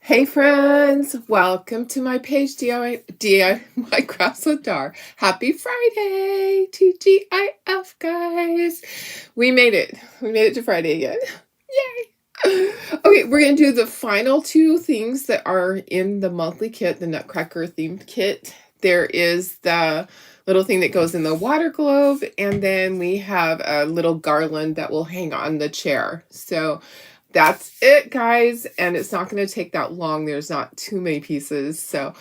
Hey friends, welcome to my page DIY Crafts with Dar. Happy Friday, TGIF guys. We made it. We made it to Friday again. Yay. Okay, we're going to do the final two things that are in the monthly kit, the Nutcracker themed kit. There is the little thing that goes in the water globe, and then we have a little garland that will hang on the chair. So that's it, guys, and it's not going to take that long. There's not too many pieces. So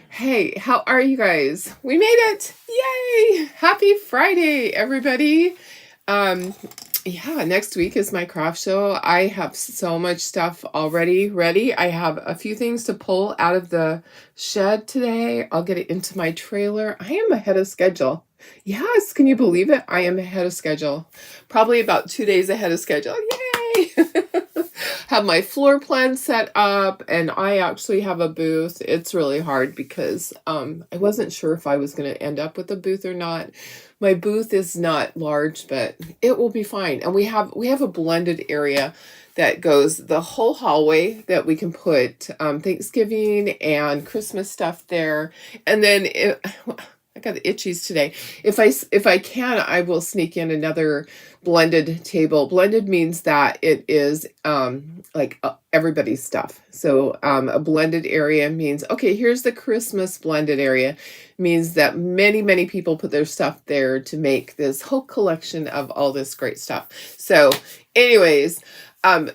hey, how are you guys? We made it. Yay. Happy Friday, everybody. Yeah, next week is my craft show. I have so much stuff already ready. I have a few things to pull out of the shed today. I'll get it into my trailer. I am ahead of schedule. Yes, can you believe it? I am ahead of schedule. Probably about 2 days ahead of schedule. Yay! Have my floor plan set up, and I actually have a booth. It's really hard because I wasn't sure if I was going to end up with a booth or not. My booth is not large, but it will be fine. And we have a blended area that goes the whole hallway that we can put Thanksgiving and Christmas stuff there. And then I got the itchies today. If I can, I will sneak in another blended table. Blended means that it is like everybody's stuff. So a blended area means, okay, here's the Christmas blended area. Means that many people put their stuff there to make this whole collection of all this great stuff. So anyways,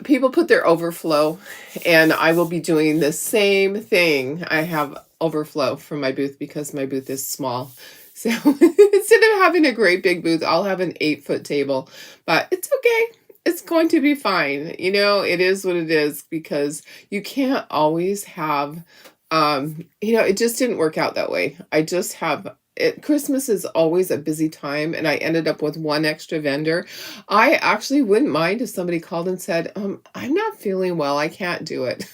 people put their overflow, and I will be doing the same thing. I have overflow from my booth because my booth is small. So instead of having a great big booth, I'll have an 8-foot table, but it's okay. It's going to be fine. You know, it is what it is because you can't always have, it just didn't work out that way. I just have it. Christmas is always a busy time, and I ended up with one extra vendor. I actually wouldn't mind if somebody called and said, I'm not feeling well. I can't do it.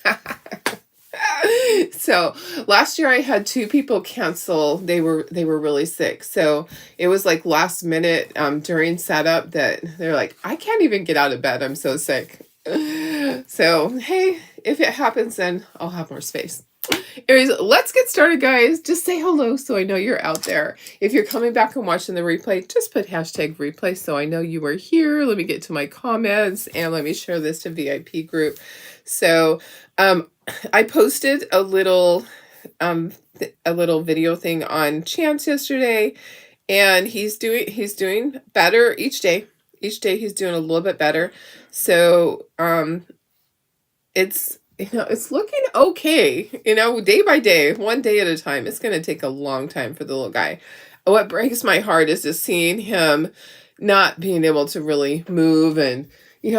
So last year I had 2 people cancel. They were really sick. So it was like last minute during setup that they're like, I can't even get out of bed. I'm so sick. So, hey, if it happens, then I'll have more space. Anyways, let's get started, guys. Just say hello so I know you're out there. If you're coming back and watching the replay, just put hashtag replay so I know you were here. Let me get to my comments and let me share this to VIP group. So, I posted a little video thing on Chance yesterday, and he's doing better each day. Each day he's doing a little bit better. So, it's looking okay, day by day, one day at a time. It's going to take a long time for the little guy. What breaks my heart is just seeing him not being able to really move. And, he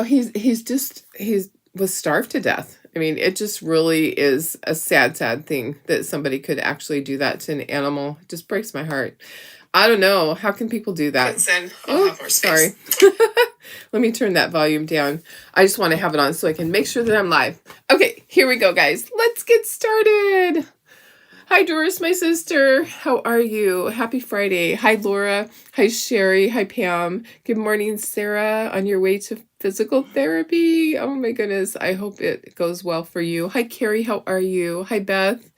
was starved to death. I mean, it just really is a sad thing that somebody could actually do that to an animal. It just breaks my heart. I don't know. How can people do that? Sorry. Let me turn that volume down. I just want to have it on so I can make sure that I'm live. Okay, here we go, guys. Let's get started. Hi, Doris, my sister. How are you? Happy Friday. Hi, Laura. Hi, Sherry. Hi, Pam. Good morning, Sarah. On your way to physical therapy. Oh, my goodness. I hope it goes well for you. Hi, Carrie. How are you? Hi, Beth.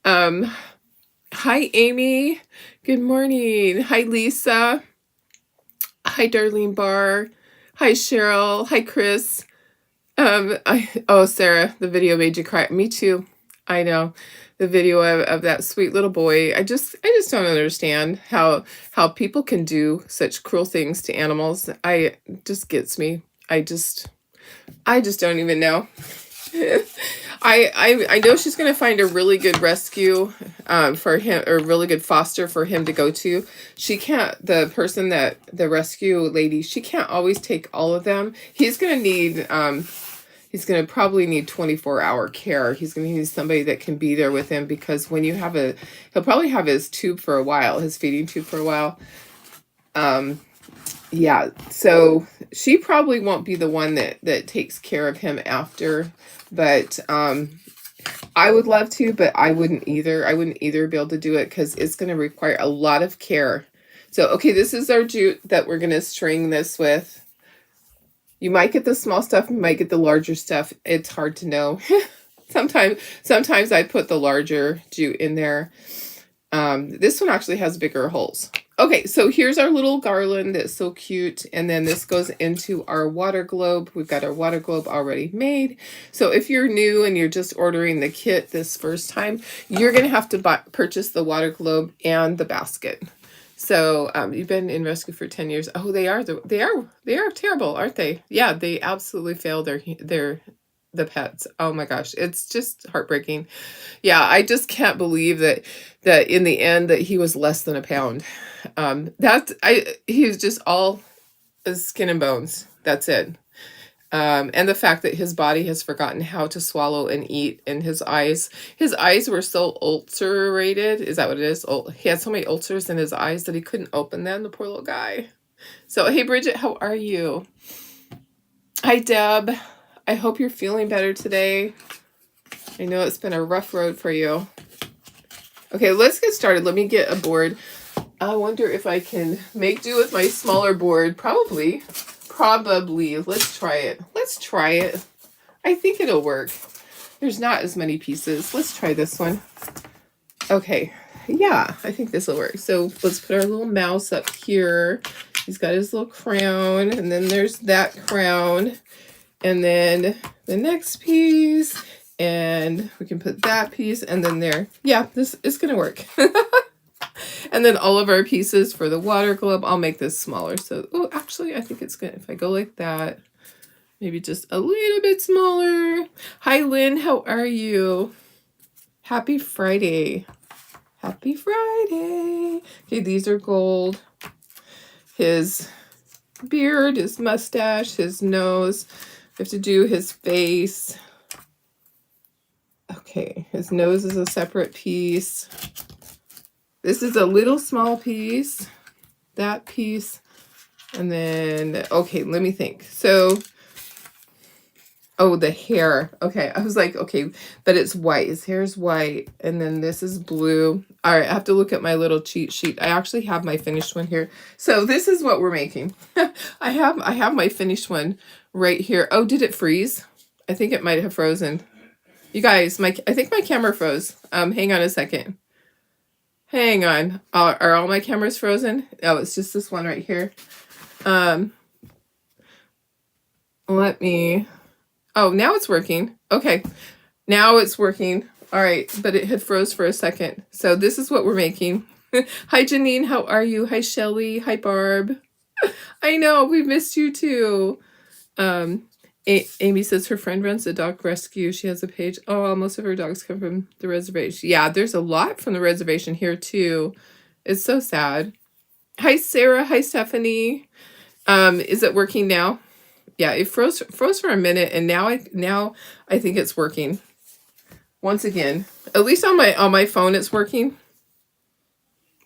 Hi, Amy. Good morning. Hi, Lisa. Hi, Darlene Barr. Hi, Cheryl. Hi, Chris. Sarah, the video made you cry. Me too. I know. The video of that sweet little boy. I just don't understand how people can do such cruel things to animals. It just gets me. I just don't even know. I know she's going to find a really good rescue for him, or really good foster for him to go to. She can't, the rescue lady, she can't always take all of them. He's going to probably need 24-hour care. He's going to need somebody that can be there with him, because when you have he'll probably have his tube for a while, his feeding tube for a while. Yeah, so she probably won't be the one that takes care of him after, but I would love to, but I wouldn't either. I wouldn't either be able to do it because it's going to require a lot of care. So, okay, this is our jute that we're going to string this with. You might get the small stuff, you might get the larger stuff. It's hard to know. Sometimes I put the larger jute in there. This one actually has bigger holes. Okay, so here's our little garland that's so cute. And then this goes into our water globe. We've got our water globe already made. So if you're new and you're just ordering the kit this first time, you're going to have to purchase the water globe and the basket. So you've been in rescue for 10 years. Oh, they are terrible, aren't they? Yeah, they absolutely fail the pets. Oh my gosh, it's just heartbreaking. Yeah, I just can't believe that in the end that he was less than a pound. He was just all skin and bones. That's it. And the fact that his body has forgotten how to swallow and eat, and his eyes were so ulcerated. Is that what it is? He had so many ulcers in his eyes that he couldn't open them, the poor little guy. So, hey, Bridget, how are you? Hi, Deb. I hope you're feeling better today. I know it's been a rough road for you. Okay, let's get started. Let me get a board. I wonder if I can make do with my smaller board. Probably. Let's try it. I think it'll work. There's not as many pieces. Let's try this one. Okay. Yeah, I think this will work. So let's put our little mouse up here. He's got his little crown, and then there's that crown, and then the next piece, and we can put that piece, and then there. Yeah, this is going to work. And then all of our pieces for the water globe, I'll make this smaller. So, oh, actually, I think it's good if I go like that. Maybe just a little bit smaller. Hi, Lynn. How are you? Happy Friday. Happy Friday. Okay, these are gold. His beard, his mustache, his nose. We have to do his face. Okay, his nose is a separate piece. This is a little small piece, that piece, and then, okay, let me think. So, oh, the hair. Okay, I was like, okay, but it's white. His hair is white, and then this is blue. All right, I have to look at my little cheat sheet. I actually have my finished one here. So this is what we're making. I have my finished one right here. Oh, did it freeze? I think it might have frozen. You guys, I think my camera froze. Hang on a second. Hang on. Are all my cameras frozen? Oh, it's just this one right here. Let me... Oh, now it's working. Okay. Now it's working. All right. But it had froze for a second. So this is what we're making. Hi, Janine. How are you? Hi, Shelly. Hi, Barb. I know. We missed you too. Amy says her friend runs a dog rescue. She has a page. Oh, most of her dogs come from the reservation. Yeah, there's a lot from the reservation here too. It's so sad. Hi, Sarah. Hi, Stephanie. Is it working now? Yeah, it froze for a minute, and now I think it's working. Once again, at least on my phone, it's working.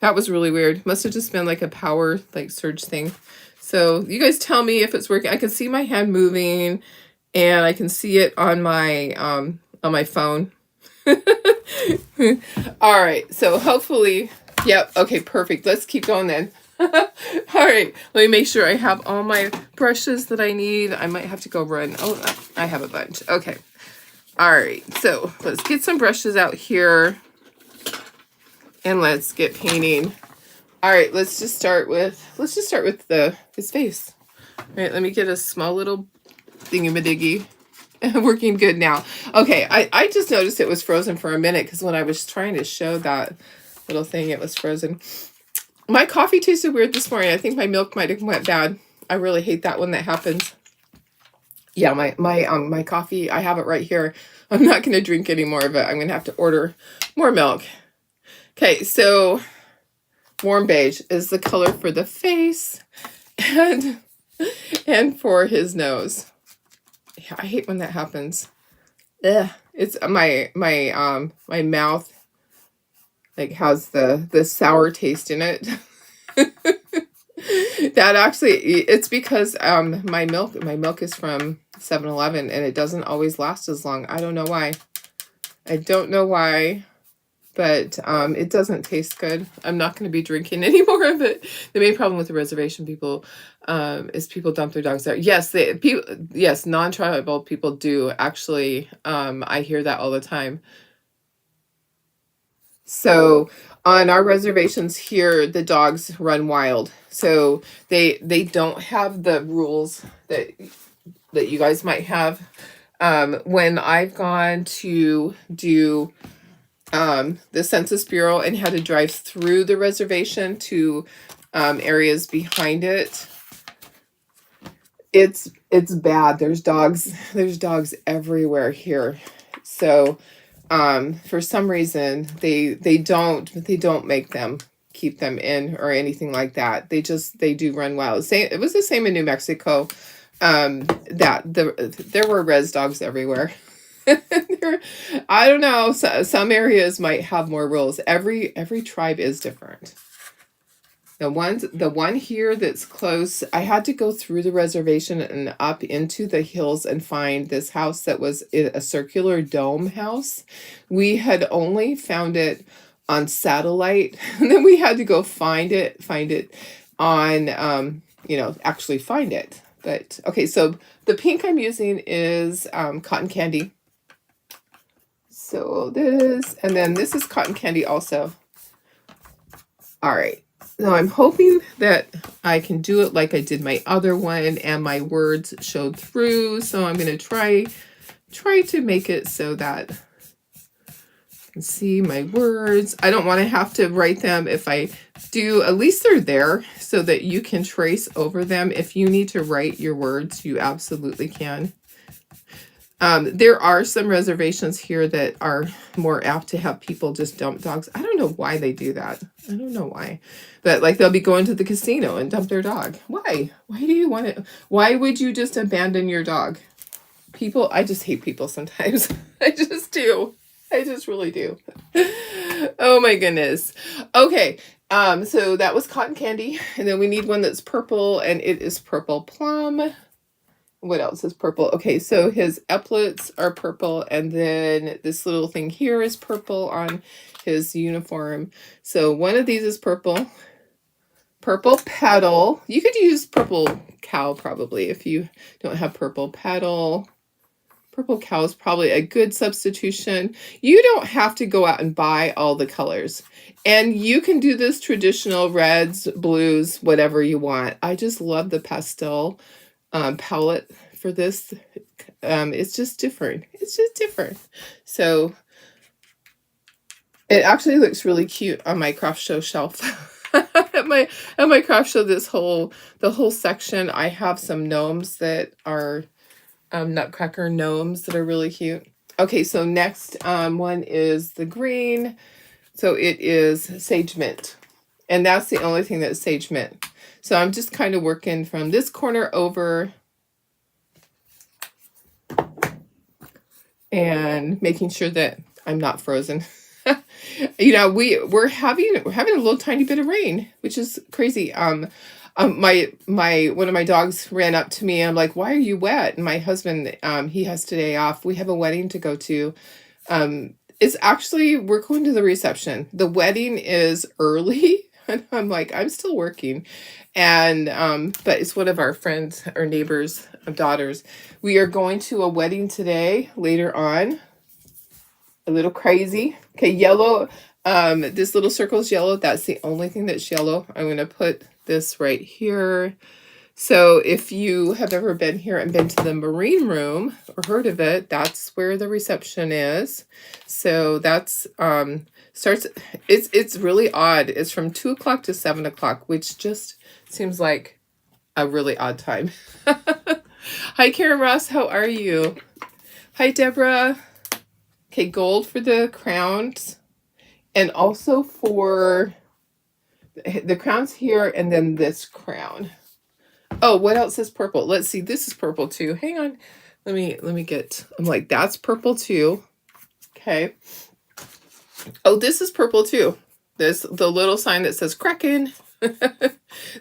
That was really weird. Must have just been like a power surge thing. So you guys tell me if it's working. I can see my hand moving, and I can see it on my phone. All right. So hopefully, yep. Okay, perfect. Let's keep going then. All right. Let me make sure I have all my brushes that I need. I might have to go run. Oh, I have a bunch. Okay. All right. So let's get some brushes out here, and let's get painting. All right, let's just start with his face. All right, let me get a small little thingamadiggy. Working good now. Okay, I just noticed it was frozen for a minute because when I was trying to show that little thing, it was frozen. My coffee tasted weird this morning. I think my milk might have went bad. I really hate that when that happens. Yeah, my coffee, I have it right here. I'm not going to drink any more of it. I'm going to have to order more milk. Okay, so warm beige is the color for the face and for his nose. Yeah, I hate when that happens. Ugh. It's my mouth has the sour taste in it. That actually, it's because my milk is from 7-Eleven, and it doesn't always last as long. I don't know why. but it doesn't taste good. I'm not going to be drinking any more of it. The main problem with the reservation people is people dump their dogs there. Yes, yes, non-tribal people do actually. I hear that all the time. So on our reservations here, the dogs run wild. So they don't have the rules that you guys might have. When I've gone to do the Census Bureau and had to drive through the reservation to areas behind it, it's bad. There's dogs everywhere here. So for some reason they don't make them keep them in or anything like that. They do run wild. It was the same in New Mexico. There were res dogs everywhere. I don't know. Some areas might have more rules. Every tribe is different. The one here that's close, I had to go through the reservation and up into the hills and find this house that was a circular dome house. We had only found it on satellite, and then we had to go find it on, actually find it. But okay, so the pink I'm using is cotton candy. So this, and then this is cotton candy also. All right. Now I'm hoping that I can do it like I did my other one and my words showed through. So I'm going to try to make it so that you can see my words. I don't want to have to write them. If I do, at least they're there so that you can trace over them. If you need to write your words, you absolutely can. There are some reservations here that are more apt to have people just dump dogs. I don't know why they do that. I don't know why. But like they'll be going to the casino and dump their dog. Why? Why do you want it? Why would you just abandon your dog? People, I just hate people sometimes. I just do. I just really do. Oh my goodness. Okay. So that was cotton candy. And then we need one that's purple, and it is purple plum. What else is purple? Okay, so his epaulets are purple, and then this little thing here is purple on his uniform. So one of these is purple. Purple petal. You could use purple cow probably if you don't have purple petal. Purple cow is probably a good substitution. You don't have to go out and buy all the colors. And you can do this traditional reds, blues, whatever you want. I just love the pastel palette for this. It's just different. It's just different. So it actually looks really cute on my craft show shelf. at my craft show, the whole section, I have some gnomes that are Nutcracker gnomes that are really cute. Okay, so next one is the green. So it is sage mint. And that's the only thing that's sage mint. So I'm just kind of working from this corner over and making sure that I'm not frozen. We're having a little tiny bit of rain, which is crazy. My one of my dogs ran up to me and I'm like, "Why are you wet?" And my husband, he has today off. We have a wedding to go to. It's actually, we're going to the reception. The wedding is early. And I'm like, I'm still working. And, but it's one of our friends or neighbors' daughters. We are going to a wedding today, later on. A little crazy. Okay, yellow. This little circle is yellow. That's the only thing that's yellow. I'm going to put this right here. So if you have ever been here and been to the Marine Room or heard of it, that's where the reception is. So that's, it's really odd. It's from 2 o'clock to 7 o'clock, which just seems like a really odd time. Hi, Karen Ross. How are you? Hi, Deborah. Okay, gold for the crowns. And also for the crowns here, and then this crown. Oh, what else is purple? Let's see. This is purple too. Hang on. Let me get, I'm like, that's purple too. Okay. Oh, this is purple too. The little sign that says Kraken.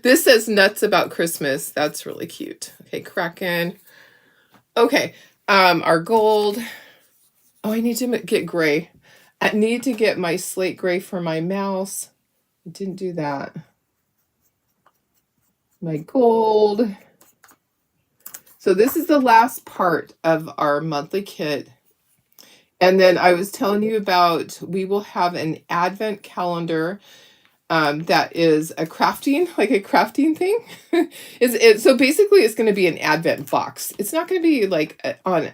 This says nuts about Christmas. That's really cute. Okay, Kraken. Okay. Our gold. Oh, I need to get gray. I need to get my slate gray for my mouse. I didn't do that. My gold. So this is the last part of our monthly kit. And then I was telling you about, we will have an advent calendar that is a crafting thing. So basically it's going to be an advent box. It's not going to be like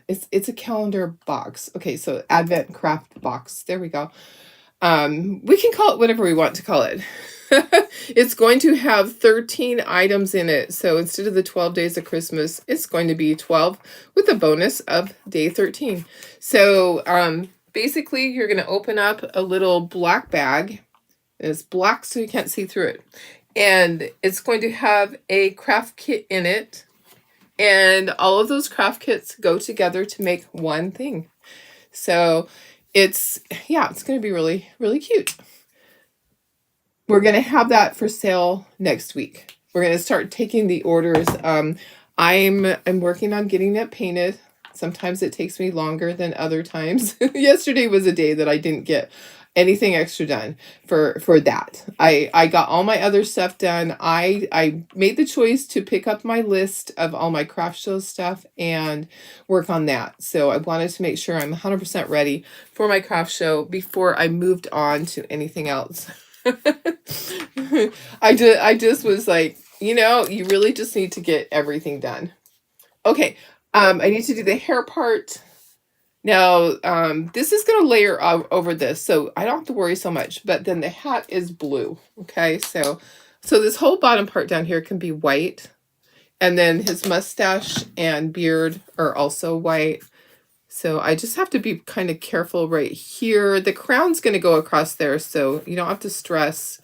it's a calendar box. Okay, so advent craft box. There we go. We can call it whatever we want to call it. It's going to have 13 items in it. So instead of the 12 days of Christmas, it's going to be 12 with a bonus of day 13. So basically you're going to open up a little black bag. It's black so you can't see through it. And it's going to have a craft kit in it. And all of those craft kits go together to make one thing. So it's going to be really, really cute. We're going to have that for sale next week. We're going to start taking the orders. I'm working on getting it painted. Sometimes it takes me longer than other times. Yesterday was a day that I didn't get anything extra done for that. I got all my other stuff done. I made the choice to pick up my list of all my craft show stuff and work on that. So I wanted to make sure I'm 100% ready for my craft show before I moved on to anything else. I just was like, you really just need to get everything done. Okay, I need to do the hair part. Now, this is going to layer over this, so I don't have to worry so much. But then the hat is blue, okay? So this whole bottom part down here can be white. And then his mustache and beard are also white. So I just have to be kind of careful right here. The crown's going to go across there, so you don't have to stress.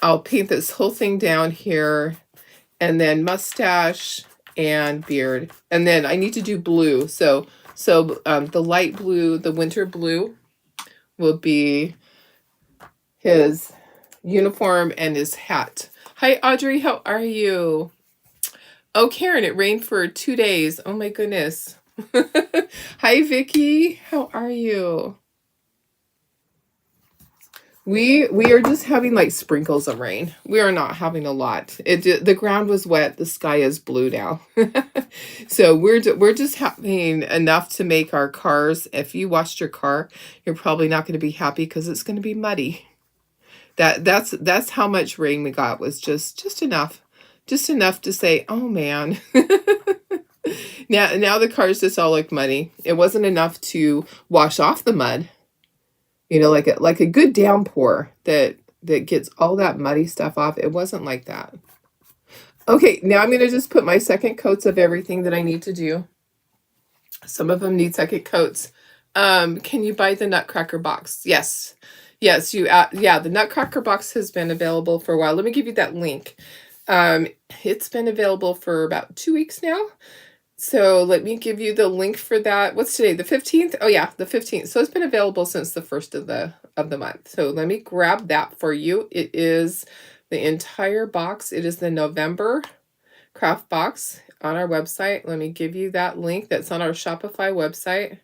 I'll paint this whole thing down here. And then mustache and beard. And then I need to do blue. So the light blue, the winter blue, will be his uniform and his hat. Hi, Audrey. How are you? Oh, Karen, it rained for 2 days. Oh, my goodness. Hi, Vicky. How are you? We are just having like sprinkles of rain. We are not having a lot. The ground was wet. The sky is blue now. So we're just having enough to make our cars. If you washed your car, you're probably not going to be happy because it's going to be muddy. That's how much rain we got, was just enough. Just enough to say, oh man. Now the cars just all look muddy. It wasn't enough to wash off the mud. Like a good downpour that gets all that muddy stuff off. It wasn't like that. Okay, now I'm going to just put my second coats of everything that I need to do. Some of them need second coats. Can you buy the Nutcracker box? Yes. Yes, the Nutcracker box has been available for a while. Let me give you that link. It's been available for about 2 weeks now. So let me give you the link for that. What's today? The 15th? Oh yeah, the 15th. So it's been available since the 1st of the month. So let me grab that for you. It is the entire box. It is the November craft box on our website. Let me give you that link. That's on our Shopify website.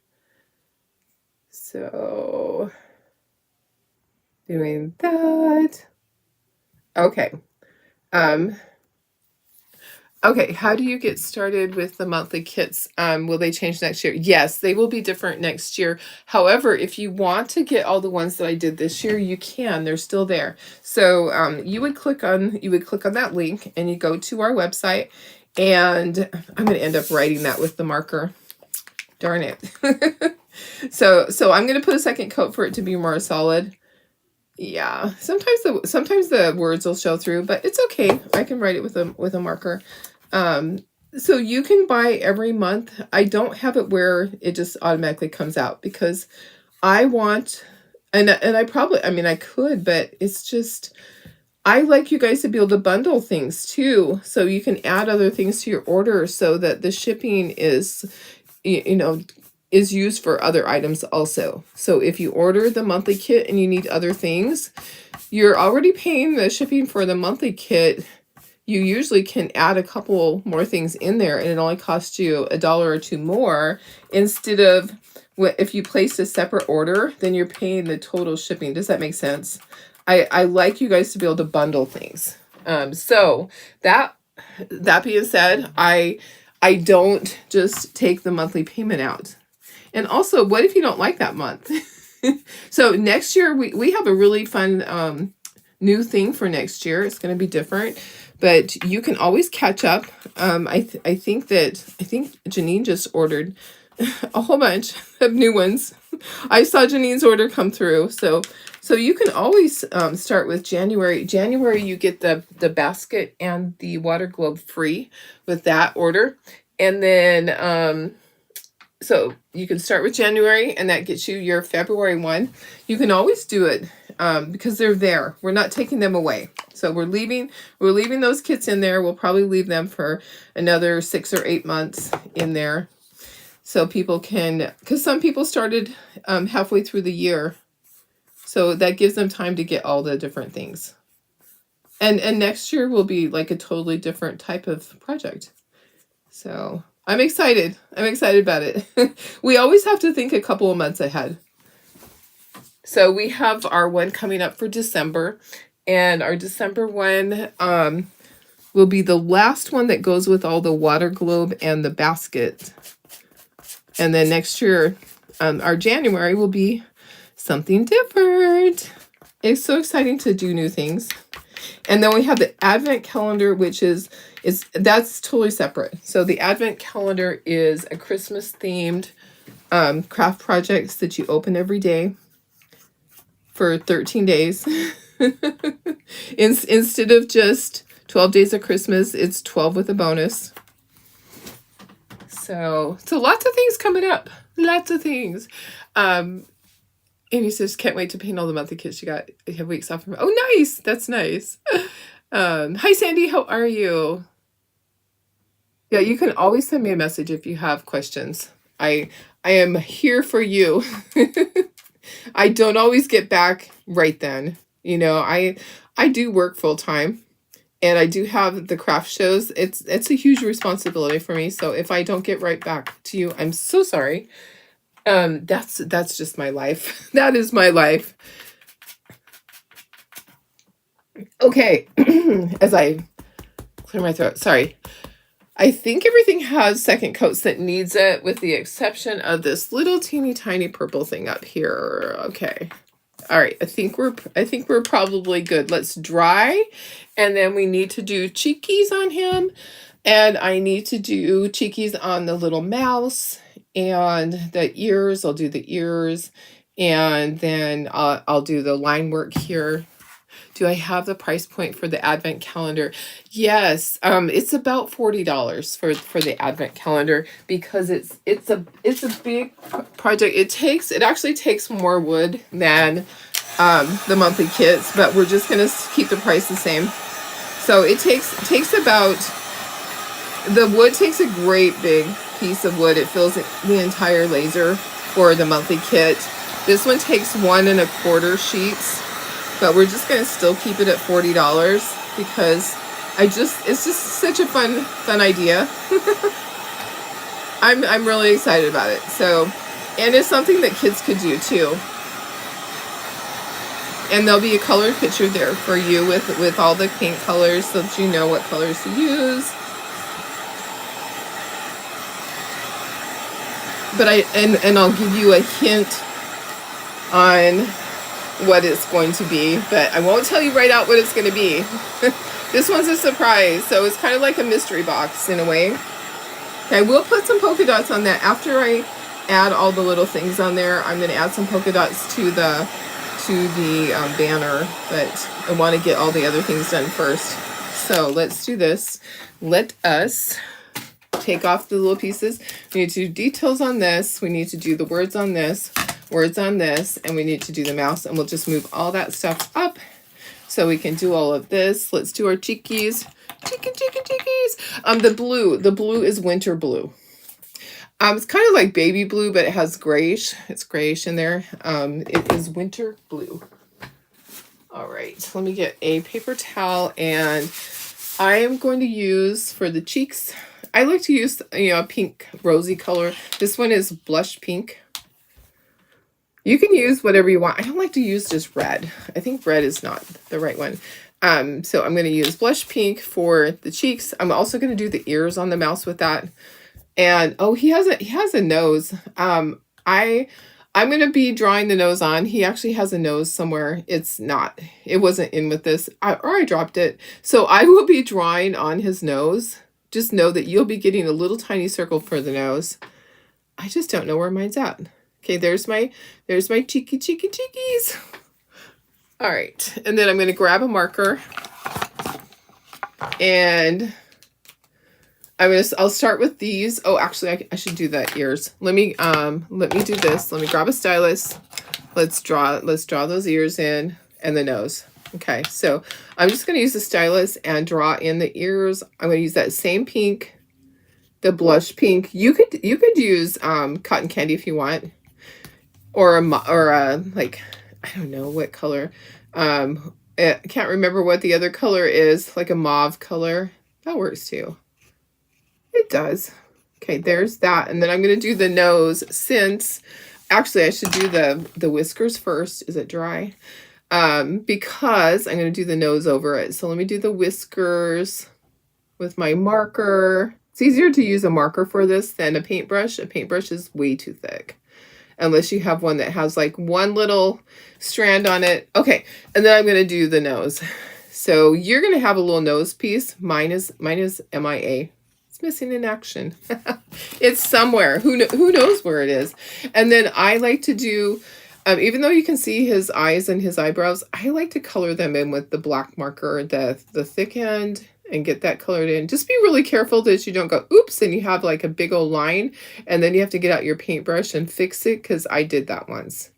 So doing that. Okay. Okay, how do you get started with the monthly kits? Will they change next year? Yes, they will be different next year. However, if you want to get all the ones that I did this year, you can. They're still there. So you would click on that link and you go to our website, and I'm going to end up writing that with the marker. Darn it. So I'm going to put a second coat for it to be more solid. Yeah, sometimes the words will show through, but it's okay. I can write it with a marker. So you can buy every month. I don't have it where it just automatically comes out because I want, and I could, but it's just, I like you guys to be able to bundle things too. So you can add other things to your order so that the shipping is, is used for other items also. So if you order the monthly kit and you need other things, you're already paying the shipping for the monthly kit. You usually can add a couple more things in there and it only costs you $1 or $2 more instead of if you place a separate order, then you're paying the total shipping. Does that make sense? I like you guys to be able to bundle things. So that being said, I don't just take the monthly payment out. And also, what if you don't like that month? So next year, we have a really fun new thing for next year. It's going to be different, but you can always catch up. I think Janine just ordered a whole bunch of new ones. I saw Janine's order come through. So you can always start with January. January, you get the basket and the water globe free with that order. And then, so you can start with January, and that gets you your February one. You can always do it because they're there. We're not taking them away. So we're leaving those kits in there. We'll probably leave them for another 6 or 8 months in there. So people can, because some people started halfway through the year. So that gives them time to get all the different things. And next year will be like a totally different type of project. So I'm excited. I'm excited about it. We always have to think a couple of months ahead. So we have our one coming up for December. And our December one will be the last one that goes with all the water globe and the basket. And then next year, our January will be something different. It's so exciting to do new things. And then we have the Advent calendar, which that's totally separate. So the Advent calendar is a Christmas themed craft projects that you open every day for 13 days. Instead of just 12 days of Christmas, it's 12 with a bonus. So lots of things coming up. Lots of things. Amy says, can't wait to paint all the monthly kits you got. You have weeks off from. Oh, nice. That's nice. Hi, Sandy. How are you? Yeah, you can always send me a message if you have questions. I am here for you. I don't always get back right then. You know, I do work full time. And I do have the craft shows. It's a huge responsibility for me. So if I don't get right back to you, I'm so sorry. That's just my life. That is my life. Okay. As I clear my throat. Sorry. I think everything has second coats that needs it, with the exception of this little teeny tiny purple thing up here. Okay. All right, I think we're probably good. Let's dry, and then we need to do cheekies on him, and I need to do cheekies on the little mouse and the ears. I'll do the ears, and then I'll do the line work here. Do I have the price point for the Advent calendar? Yes, it's about $40 for the Advent calendar, because it's a big project. It actually takes more wood than the monthly kits, but we're just gonna keep the price the same. So it takes about, the wood takes a great big piece of wood. It fills the entire laser for the monthly kit. This one takes 1 1/4 sheets. But we're just going to still keep it at $40 because it's just such a fun idea. I'm really excited about it. So, and it's something that kids could do too. And there'll be a colored picture there for you with all the paint colors so that you know what colors to use. But I'll give you a hint on what it's going to be, but I won't tell you right out what it's going to be. This one's a surprise, so it's kind of like a mystery box in a way. Okay, we'll put some polka dots on that after I add all the little things on there. I'm going to add some polka dots to the banner, but I want to get all the other things done first. So let's do this. Let us take off the little pieces. We need to do details on this. We need to do the words on this. Words on this, and we need to do the mouse, and we'll just move all that stuff up so we can do all of this. Let's do our cheekies. Cheekies. The blue is winter blue. It's kind of like baby blue, but it has grayish. It's grayish in there. It is winter blue. All right, let me get a paper towel, and I am going to use for the cheeks. I like to use a pink rosy color. This one is blush pink. You can use whatever you want. I don't like to use just red. I think red is not the right one. So I'm going to use blush pink for the cheeks. I'm also going to do the ears on the mouse with that. And oh, he has a nose. I'm going to be drawing the nose on. He actually has a nose somewhere. It wasn't in with this, or I dropped it. So I will be drawing on his nose. Just know that you'll be getting a little tiny circle for the nose. I just don't know where mine's at. Okay, there's my cheekies. All right, and then I'm going to grab a marker, and I'll start with these. Oh, actually, I should do the ears. Let me do this. Let me grab a stylus. Let's draw those ears in and the nose. Okay, so I'm just going to use the stylus and draw in the ears. I'm going to use that same pink, the blush pink. You could use cotton candy if you want, or like, I don't know what color. I can't remember what the other color is, like a mauve color. That works too. It does. Okay, there's that. And then I'm going to do the nose, since actually I should do the whiskers first. Is it dry? Because I'm going to do the nose over it. So let me do the whiskers with my marker. It's easier to use a marker for this than a paintbrush. A paintbrush is way too thick, unless you have one that has like one little strand on it. Okay, and then I'm going to do the nose. So you're going to have a little nose piece. Mine is MIA. It's missing in action. It's somewhere. Who knows where it is? And then I like to do, even though you can see his eyes and his eyebrows, I like to color them in with the black marker, the thick end, and get that colored in. Just be really careful that you don't go, oops, and you have like a big old line, and then you have to get out your paintbrush and fix it, because I did that once.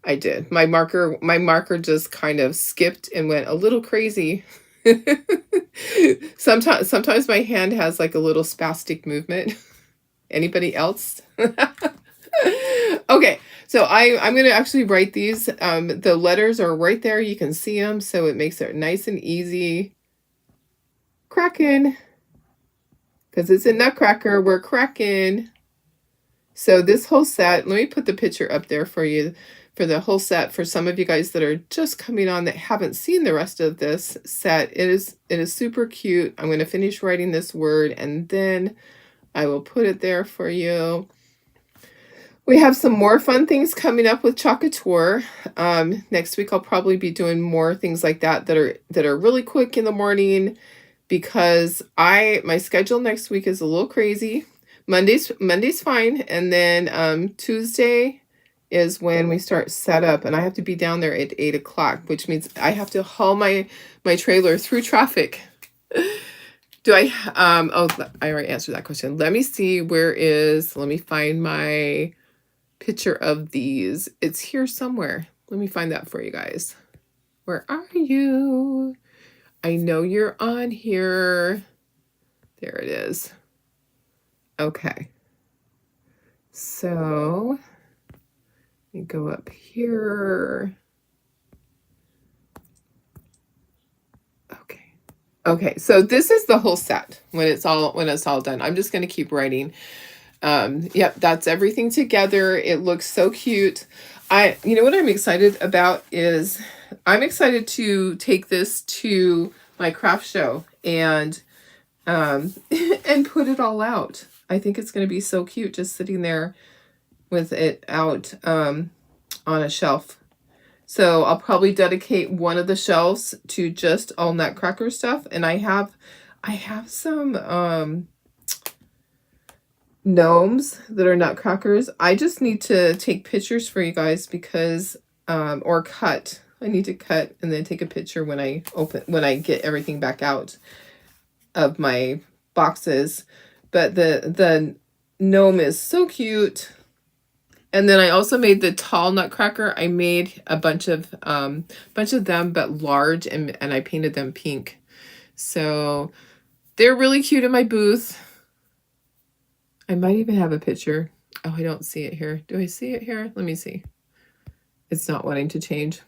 I did. My marker just kind of skipped and went a little crazy. Sometimes my hand has like a little spastic movement. Anybody else? Okay, so I'm going to actually write these. The letters are right there. You can see them, so it makes it nice and easy. Cracking. Because it's a Nutcracker. We're cracking. So this whole set, let me put the picture up there for you, for the whole set, for some of you guys that are just coming on that haven't seen the rest of this set. It is super cute. I'm going to finish writing this word, and then I will put it there for you. We have some more fun things coming up with Chocateur. Next week I'll probably be doing more things like that are really quick in the morning, because my schedule next week is a little crazy. Monday's fine, and then Tuesday is when we start setup, and I have to be down there at 8 o'clock, which means I have to haul my trailer through traffic. Do I, oh, I already answered that question. Let me see, let me find my picture of these. It's here somewhere. Let me find that for you guys. Where are you? I know you're on here. There it is. Okay. So let me go up here. Okay. Okay, so this is the whole set when it's all done. I'm just going to keep writing. Yep, that's everything together. It looks so cute. You know what I'm excited about is I'm excited to take this to my craft show and and put it all out. I think it's going to be so cute just sitting there with it out on a shelf. So I'll probably dedicate one of the shelves to just all Nutcracker stuff. And I have some gnomes that are Nutcrackers. I just need to take pictures for you guys because or cut. I need to cut and then take a picture when I get everything back out of my boxes. But the gnome is so cute. And then I also made the tall Nutcracker. I made a bunch of them, but large, and I painted them pink. So they're really cute in my booth. I might even have a picture. Oh, I don't see it here. Do I see it here? Let me see. It's not wanting to change.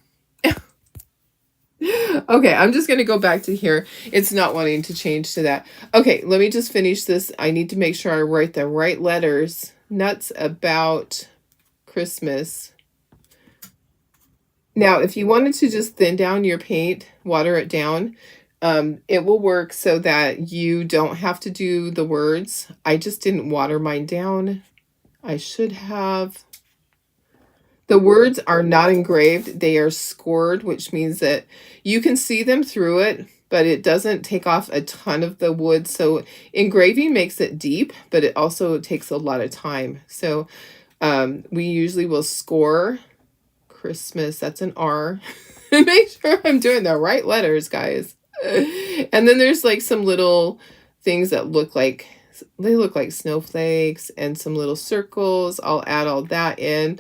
Okay, I'm just going to go back to here. It's not wanting to change to that. Okay, let me just finish this. I need to make sure I write the right letters. Nuts about Christmas. Now, if you wanted to just thin down your paint, water it down, it will work so that you don't have to do the words. I just didn't water mine down. I should have. The words are not engraved. They are scored, which means that you can see them through it, but it doesn't take off a ton of the wood. So engraving makes it deep, but it also takes a lot of time. So we usually will score Christmas. That's an R. Make sure I'm doing the right letters, guys. And then there's like some little things that look like, they look like snowflakes and some little circles. I'll add all that in.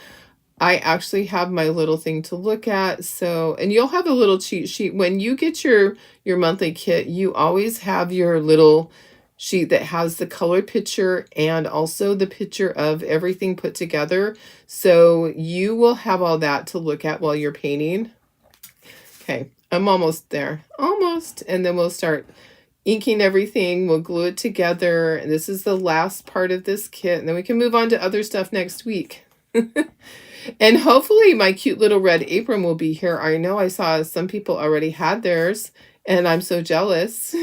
I actually have my little thing to look at. So, and you'll have a little cheat sheet. When you get your monthly kit, you always have your little sheet that has the color picture and also the picture of everything put together. So you will have all that to look at while you're painting. Okay, I'm almost there. Almost. And then we'll start inking everything. We'll glue it together. And this is the last part of this kit. And then we can move on to other stuff next week. And hopefully my cute little red apron will be here. I know I saw some people already had theirs, and I'm so jealous.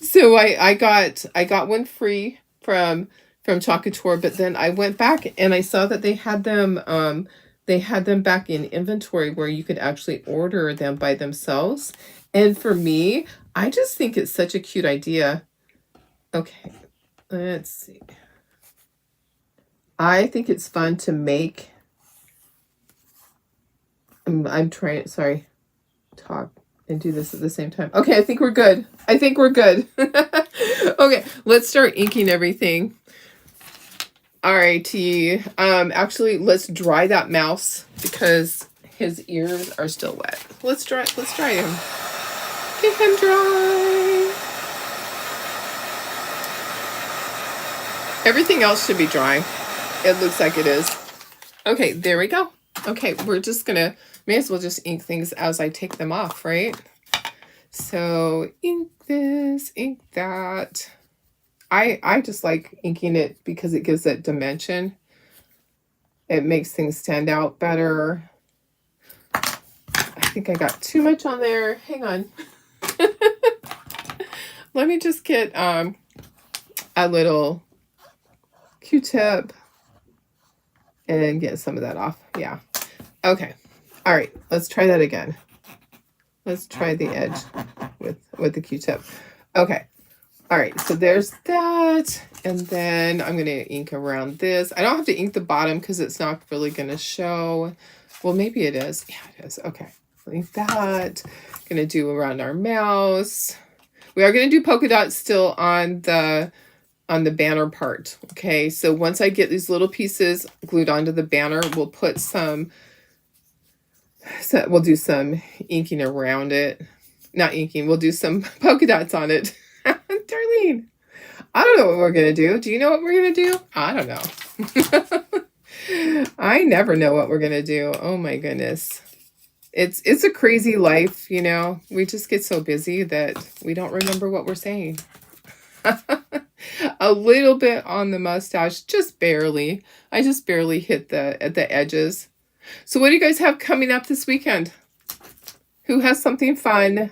So I got one free from Chocator, but then I went back and I saw that they had them back in inventory where you could actually order them by themselves. And for me, I just think it's such a cute idea. Okay, let's see. I think it's fun to make. I'm trying, sorry, talk and do this at the same time. Okay, I think we're good. I think we're good. Okay, let's start inking everything. Alrighty. Actually, let's dry that mouse because his ears are still wet. Let's dry him. Get him dry. Everything else should be dry. It looks like it is. Okay, there we go. Okay, we're just gonna, may as well just ink things as I take them off, right? So ink this, ink that. I just like inking it because it gives it dimension. It makes things stand out better. I think I got too much on there. Hang on. Let me just get a little Q-tip and get some of that off. Yeah. Okay. All right. Let's try that again. Let's try the edge with the Q-tip. Okay. All right. So there's that. And then I'm going to ink around this. I don't have to ink the bottom because it's not really going to show. Well, maybe it is. Yeah, it is. Okay. Ink that. Going to do around our mouse. We are going to do polka dots still on the banner part. Okay, so once I get these little pieces glued onto the banner, we'll put some, so we'll do some inking around it. Not inking, we'll do some polka dots on it. Darlene, I don't know what we're going to do. Do you know what we're going to do? I don't know. I never know what we're going to do. Oh my goodness. It's a crazy life, you know. We just get so busy that we don't remember what we're saying. A little bit on the mustache, just barely. I just barely hit at the edges. So what do you guys have coming up this weekend? Who has something fun?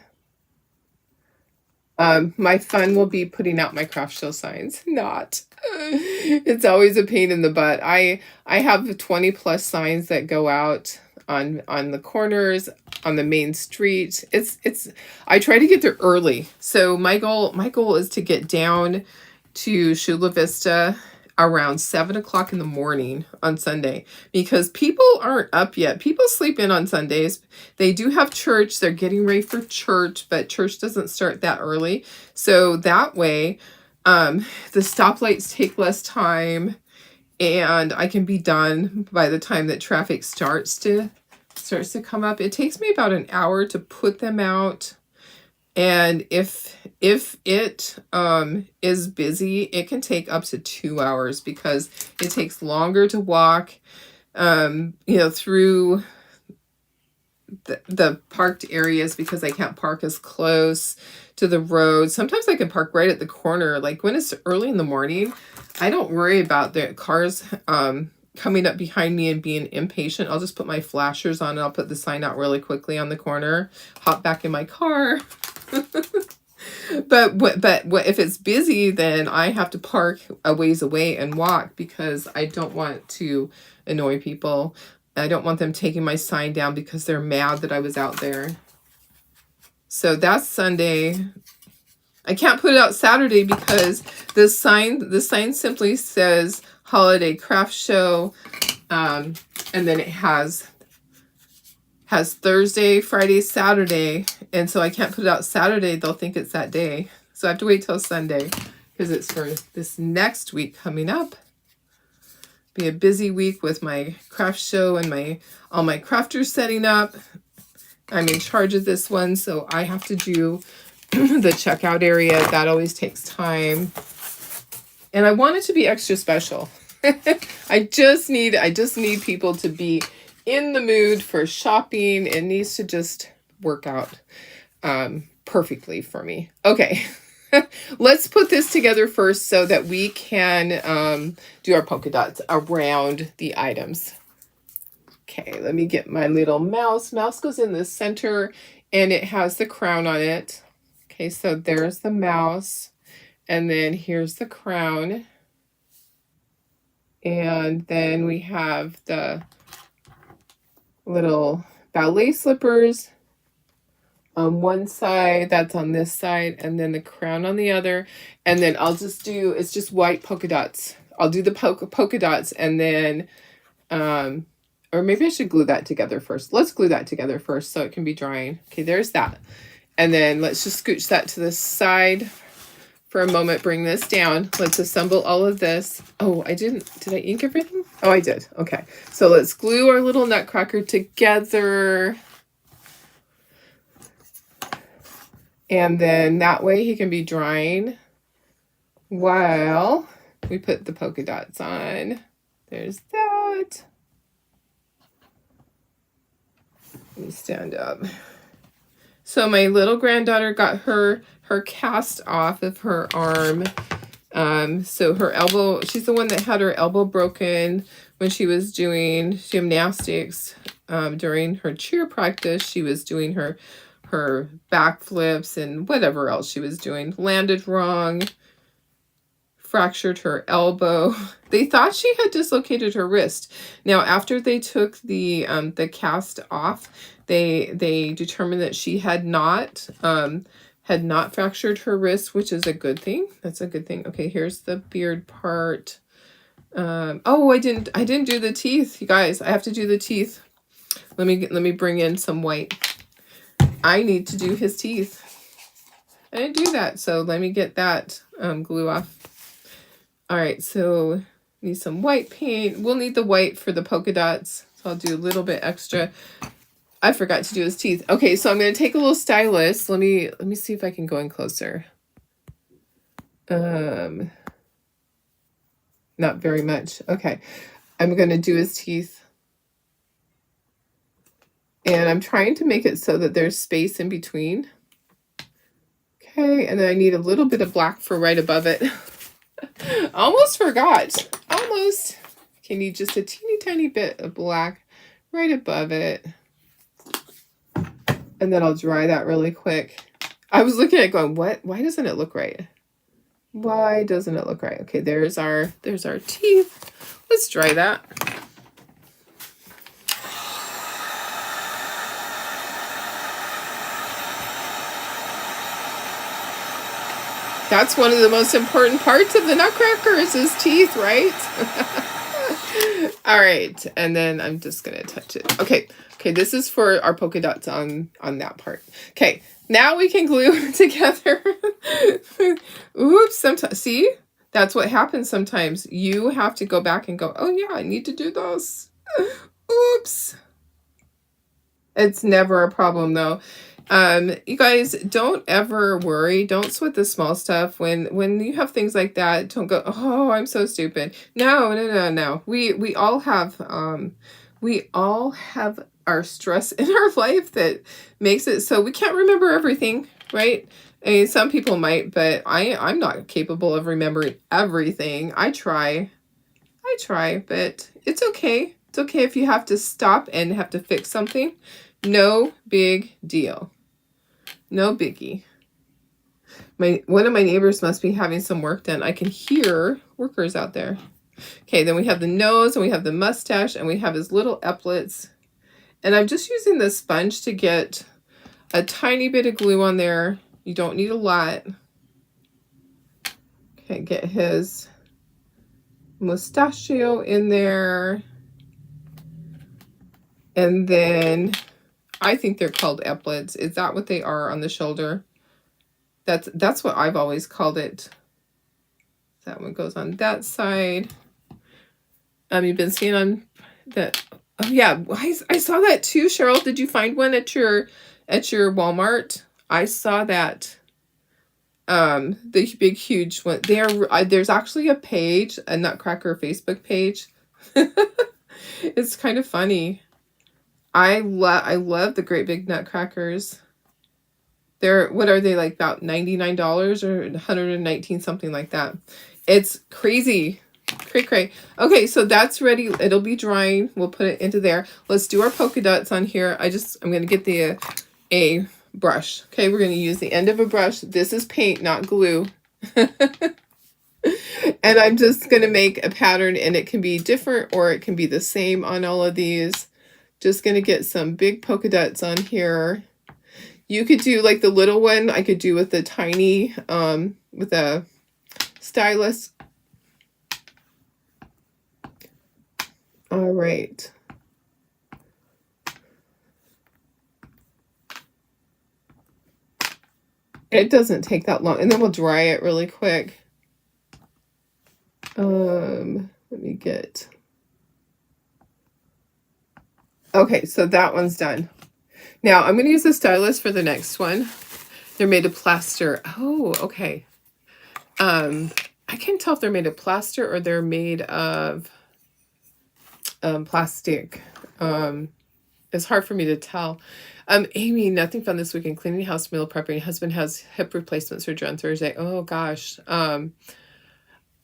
My fun will be putting out my craft show signs. Not. It's always a pain in the butt. I have 20 plus signs that go out on the corners, on the main street. I try to get there early. So my goal is to get down to Chula Vista around 7 o'clock in the morning on Sunday, because people aren't up yet. People sleep in on Sundays. They do have church. They're getting ready for church, but church doesn't start that early. So that way, the stoplights take less time and I can be done by the time that traffic starts to come up. It takes me about an hour to put them out. And if it is busy, it can take up to 2 hours because it takes longer to walk, through the parked areas because I can't park as close to the road. Sometimes I can park right at the corner. Like when it's early in the morning, I don't worry about the cars coming up behind me and being impatient, I'll just put my flashers on and I'll put the sign out really quickly on the corner, hop back in my car. But if it's busy, then I have to park a ways away and walk because I don't want to annoy people. I don't want them taking my sign down because they're mad that I was out there. So that's Sunday. I can't put it out Saturday because the sign simply says holiday craft show, and then it has Thursday, Friday, Saturday, and so I can't put it out Saturday. They'll think it's that day, so I have to wait till Sunday because it's for this next week coming up. Be a busy week with my craft show and all my crafters setting up. I'm in charge of this one, so I have to do the checkout area. That always takes time. And I want it to be extra special. I just need people to be in the mood for shopping. It needs to just work out perfectly for me. Okay. Let's put this together first so that we can do our polka dots around the items. Okay, let me get my little mouse. Mouse goes in the center and it has the crown on it. Okay, so there's the mouse, and then here's the crown, and then we have the little ballet slippers on one side, that's on this side, and then the crown on the other, and then it's just white polka dots. I'll do the polka dots, and then, or maybe I should glue that together first. Let's glue that together first so it can be drying. Okay, there's that. And then let's just scooch that to the side for a moment. Bring this down. Let's assemble all of this. Oh, did I ink everything? Oh, I did. Okay. So let's glue our little Nutcracker together. And then that way he can be drying while we put the polka dots on. There's that. Let me stand up. So my little granddaughter got her cast off of her arm. So her elbow, she's the one that had her elbow broken when she was doing gymnastics. During her cheer practice, she was doing her backflips and whatever else she was doing. Landed wrong, fractured her elbow. They thought she had dislocated her wrist. Now, after they took the cast off, they determined that she had not fractured her wrist, which is a good thing. That's a good thing. Okay, here's the beard part. Oh, I didn't do the teeth, you guys. I have to do the teeth. Let me bring in some white. I need to do his teeth. I didn't do that, so let me get that glue off. All right, so need some white paint. We'll need the white for the polka dots, so I'll do a little bit extra. I forgot to do his teeth. Okay, so I'm going to take a little stylus. Let me see if I can go in closer. Not very much. Okay, I'm going to do his teeth. And I'm trying to make it so that there's space in between. Okay, and then I need a little bit of black for right above it. Almost forgot. Almost. Okay, need just a teeny tiny bit of black right above it. And then I'll dry that really quick. I was looking at it going, what? Why doesn't it look right? Why doesn't it look right? Okay, there's our teeth. Let's dry that. That's one of the most important parts of the Nutcracker is his teeth, right? All right, and then I'm just gonna touch it. Okay, this is for our polka dots on that part. Okay, now we can glue together. Oops, sometimes, see? That's what happens sometimes. You have to go back and go, oh yeah, I need to do this. Oops. It's never a problem though. You guys, don't ever worry. Don't sweat the small stuff. When you have things like that, don't go, oh, I'm so stupid. No. We all have our stress in our life that makes it so we can't remember everything, right? I mean, some people might, but I'm not capable of remembering everything. I try. I try, but it's okay. It's okay if you have to stop and have to fix something. No big deal. No biggie. One of my neighbors must be having some work done. I can hear workers out there. Okay, then we have the nose, and we have the mustache, and we have his little epaulets. And I'm just using the sponge to get a tiny bit of glue on there. You don't need a lot. Okay, get his mustachio in there. And then I think they're called epaulets. Is that what they are on the shoulder? That's what I've always called it. That one goes on that side. You've been seeing on that. Oh yeah, I saw that too, Cheryl. Did you find one at your Walmart? I saw that. The big huge one. There's actually a page, a Nutcracker Facebook page. It's kind of funny. I love the great big Nutcrackers. What are they, like about $99 or $119, something like that. It's crazy. Cray. Okay, so that's ready. It'll be drying. We'll put it into there. Let's do our polka dots on here. I'm going to get a brush. Okay, we're going to use the end of a brush. This is paint, not glue. And I'm just going to make a pattern, and it can be different or it can be the same on all of these. Just going to get some big polka dots on here. You could do like the little one I could do with the tiny, with a stylus. All right. It doesn't take that long, and then we'll dry it really quick. Let me get... Okay, so that one's done. Now, I'm going to use the stylus for the next one. They're made of plaster. Oh, okay. I can't tell if they're made of plaster or they're made of plastic. It's hard for me to tell. Amy, nothing fun this weekend. Cleaning house, meal prepping. Husband has hip replacement surgery on Thursday. Oh, gosh.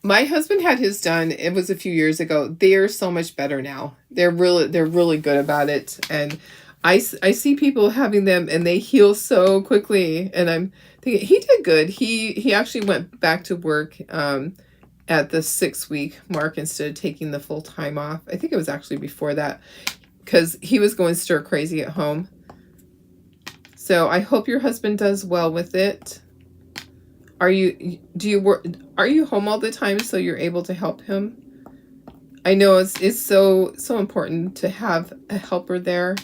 My husband had his done. It was a few years ago. They are so much better now. They're really good about it. And I see people having them and they heal so quickly. And I'm thinking he did good. He actually went back to work at the 6-week mark instead of taking the full time off. I think it was actually before that because he was going stir crazy at home. So I hope your husband does well with it. Are you home all the time so you're able to help him? I know it's so important to have a helper there.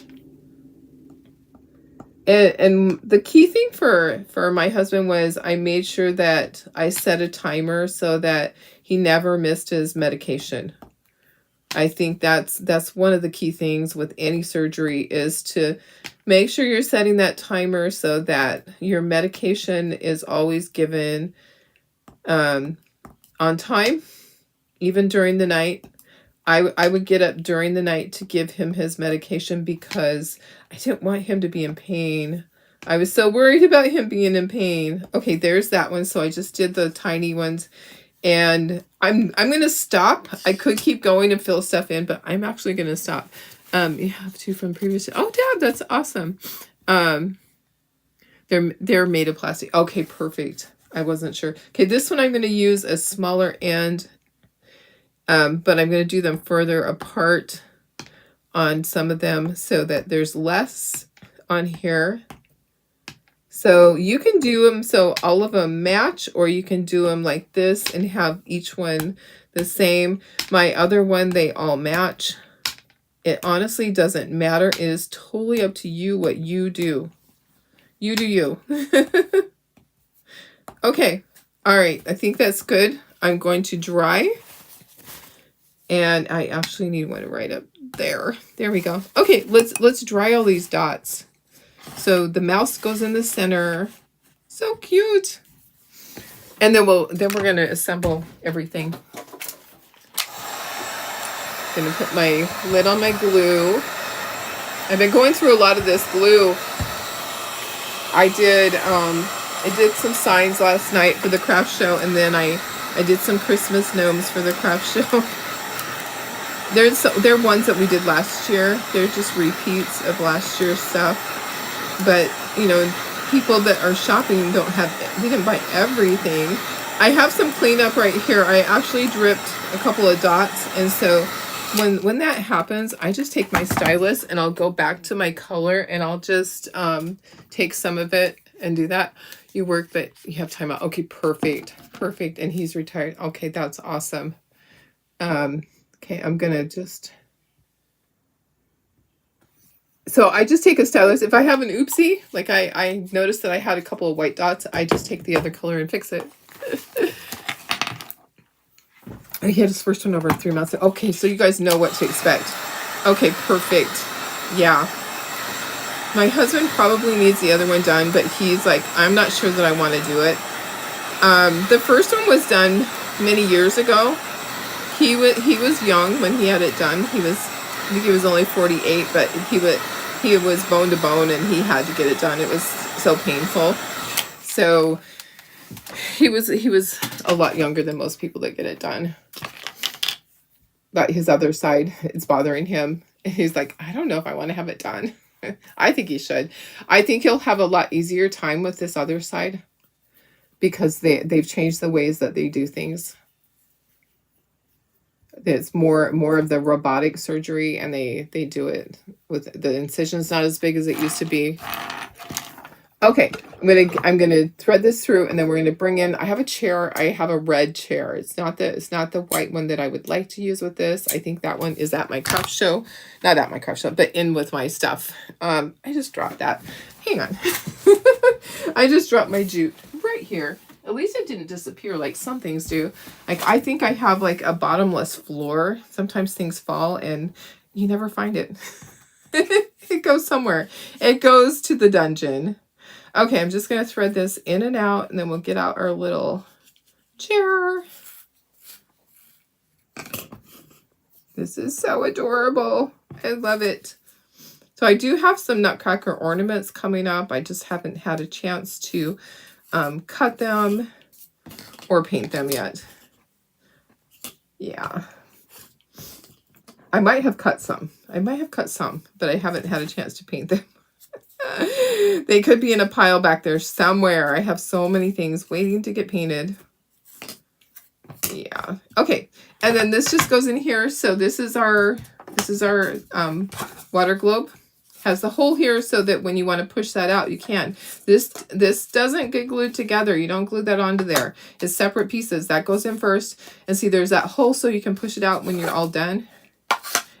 And the key thing for my husband was I made sure that I set a timer so that he never missed his medication. I think that's one of the key things with any surgery is to make sure you're setting that timer so that your medication is always given on time, even during the night. I would get up during the night to give him his medication because I didn't want him to be in pain. I was so worried about him being in pain. Okay, there's that one. So I just did the tiny ones. And I'm going to stop. I could keep going and fill stuff in, but I'm actually going to stop. You have two from previous. Oh, Dad, that's awesome. They're made of plastic. Okay, perfect. I wasn't sure. Okay, this one I'm going to use a smaller end, but I'm going to do them further apart on some of them so that there's less on here. So you can do them so all of them match, or you can do them like this and have each one the same. My other one, they all match. It honestly doesn't matter. It is totally up to you what you do. You do you. Okay. All right. I think that's good. I'm going to dry. And I actually need one right up there. There we go. Okay, let's dry all these dots. So the mouse goes in the center. So cute. And then we're going to assemble everything. Going to put my lid on my glue. I've been going through a lot of this glue. I did some signs last night for the craft show, and then I did some Christmas gnomes for the craft show. They're ones that we did last year. They're just repeats of last year's stuff. But, you know, people that are shopping they didn't buy everything. I have some cleanup right here. I actually dripped a couple of dots, and so when that happens, I just take my stylus and I'll go back to my color and I'll just take some of it and do that. You work, but you have time out. Okay, perfect. Perfect. And he's retired. Okay, that's awesome. Okay, I'm gonna just... So I just take a stylus. If I have an oopsie, like I noticed that I had a couple of white dots, I just take the other color and fix it. He had his first one over 3 months. Okay, so you guys know what to expect. Okay, perfect. Yeah. My husband probably needs the other one done, but he's like, I'm not sure that I want to do it. The first one was done many years ago. He was young when he had it done. I think he was only 48, but he was bone to bone and he had to get it done. It was so painful. So he was a lot younger than most people that get it done. But his other side, it's bothering him. He's like, I don't know if I want to have it done. I think he should. I think he'll have a lot easier time with this other side because they've changed the ways that they do things. It's more of the robotic surgery, and they do it with the incision's not as big as it used to be. Okay, I'm gonna thread this through, and then we're gonna bring in. I have a chair. I have a red chair. It's not the white one that I would like to use with this. I think that one is at my craft show, not at my craft show, but in with my stuff. I just dropped that. Hang on. I just dropped my jute right here. At least it didn't disappear like some things do. Like, I think I have like a bottomless floor. Sometimes things fall and you never find it. It goes somewhere. It goes to the dungeon. Okay, I'm just going to thread this in and out, and then we'll get out our little chair. This is so adorable. I love it. So I do have some Nutcracker ornaments coming up. I just haven't had a chance to cut them or paint them yet. Yeah. I might have cut some. But I haven't had a chance to paint them. They could be in a pile back there somewhere. I have so many things waiting to get painted. Yeah. Okay. And then this just goes in here. So this is our water globe. Has the hole here so that when you want to push that out, you can. This doesn't get glued together. You don't glue that onto there. It's separate pieces. That goes in first. And see, there's that hole so you can push it out when you're all done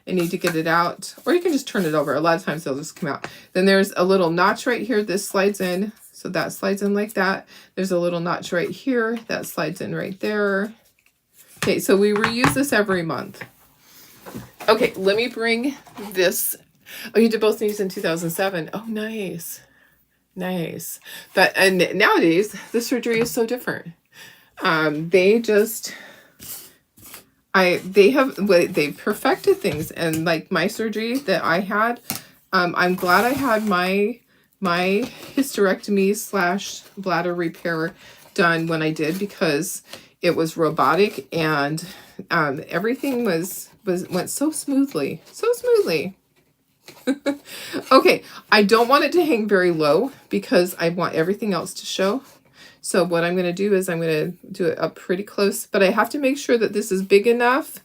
and need to get it out. Or you can just turn it over. A lot of times they'll just come out. Then there's a little notch right here. This slides in. So that slides in like that. There's a little notch right here. That slides in right there. Okay, so we reuse this every month. Okay, let me bring this. Oh, you did both these in 2007. Oh, nice. Nice. But, and nowadays, the surgery is so different. They perfected things. And like my surgery that I had, I'm glad I had my hysterectomy / bladder repair done when I did, because it was robotic and everything went so smoothly. Okay, I don't want it to hang very low because I want everything else to show. So what I'm going to do is I'm going to do it up pretty close, but I have to make sure that this is big enough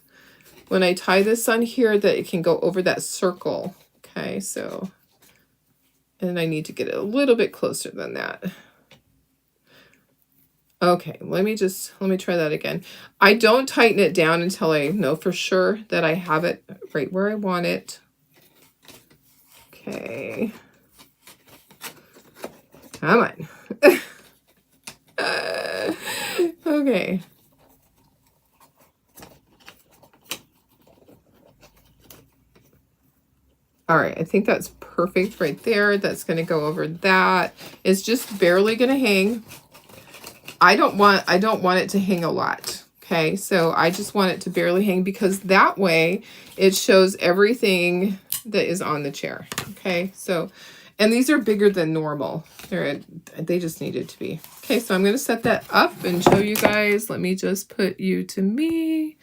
when I tie this on here that it can go over that circle. Okay, so, and I need to get it a little bit closer than that. Okay, let me try that again. I don't tighten it down until I know for sure that I have it right where I want it. Okay. Come on. Okay. All right, I think that's perfect right there. That's going to go over that. It's just barely going to hang. I don't want it to hang a lot. Okay, so I just want it to barely hang because that way it shows everything that is on the chair. Okay, so, and these are bigger than normal. They just needed to be. Okay, so I'm going to set that up and show you guys. Let me just put you to me.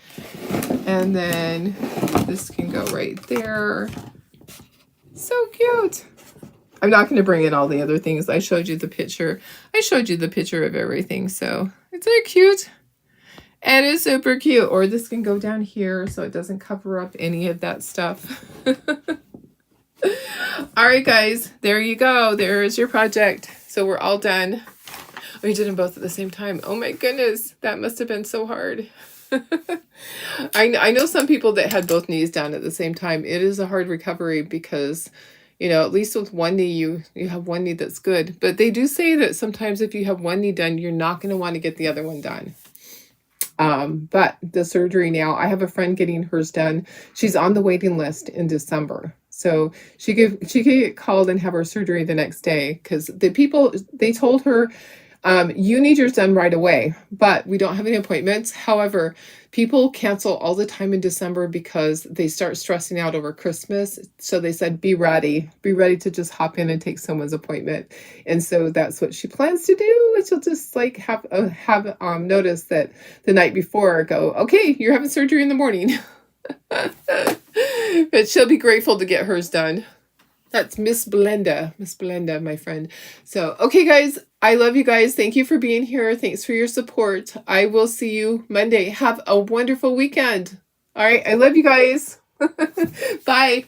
And then This can go right there. So cute. I'm not going to bring in all the other things. I showed you the picture. I showed you the picture of everything. So it's so cute. And it's super cute. Or this can go down here so it doesn't cover up any of that stuff. All right, guys. There you go. There's your project. So we're all done. We did them both at the same time. Oh my goodness. That must have been so hard. I know some people that had both knees down at the same time. It is a hard recovery because, you know, at least with one knee, you have one knee that's good. But they do say that sometimes if you have one knee done, you're not going to want to get the other one done. But the surgery now, I have a friend getting hers done. She's on the waiting list in December. So she could get called and have her surgery the next day because the people, they told her, you need yours done right away, but we don't have any appointments. However, people cancel all the time in December because they start stressing out over Christmas. So they said, be ready to just hop in and take someone's appointment. And so that's what she plans to do. And she'll just like have notice that the night before go, okay, you're having surgery in the morning. But she'll be grateful to get hers done. That's Miss Belinda, my friend. So, okay, guys, I love you guys. Thank you for being here. Thanks for your support. I will see you Monday. Have a wonderful weekend. All right, I love you guys. Bye.